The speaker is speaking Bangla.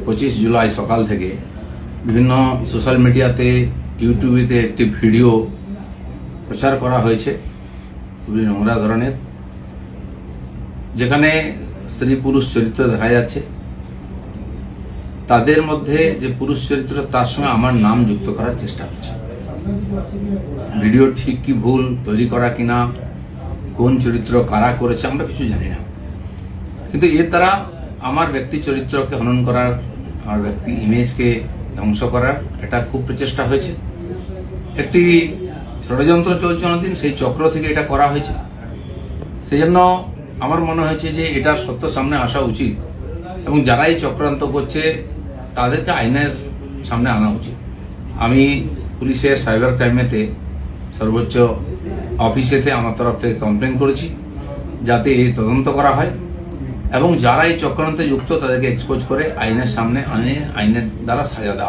25 জুলাই সকাল থেকে বিভিন্ন সোশ্যাল মিডিয়াতে ইউটিউবেতে একটি ভিডিও প্রচার করা হয়েছে খুবই নোংরা ধরনের, যেখানে স্ত্রী পুরুষ চরিত্র দেখা যাচ্ছে। তাদের মধ্যে যে পুরুষ চরিত্র তার সঙ্গে আমার নাম যুক্ত করার চেষ্টা হচ্ছে। ভিডিও ঠিক কি ভুল তৈরি করা কিনা, কোন চরিত্র কারা করেছে আমরা কিছু জানি না, কিন্তু এর দ্বারা আমার ব্যক্তি চরিত্রকে হনন করার, আমার ব্যক্তি ইমেজকে ধ্বংস করার এটা খুব প্রচেষ্টা হয়েছে। একটি ষড়যন্ত্র চলছে অনেকদিন, সেই চক্র থেকে এটা করা হয়েছে। সেই জন্য আমার মনে হয়েছে যে এটার সত্য সামনে আসা উচিত এবং যারা এই চক্রান্ত করছে তাদেরকে আইনের সামনে আনা উচিত। আমি পুলিশের সাইবার ক্রাইমেতে সর্বোচ্চ অফিসেতে আমার তরফ থেকে কমপ্লেন করেছি যাতে এই তদন্ত করা হয় এবং যারা এই চক্রান্তে যুক্ত তাদেরকে এক্সপোজ করে আইনের সামনে আনে, আইনের দ্বারা সাজা দেওয়া।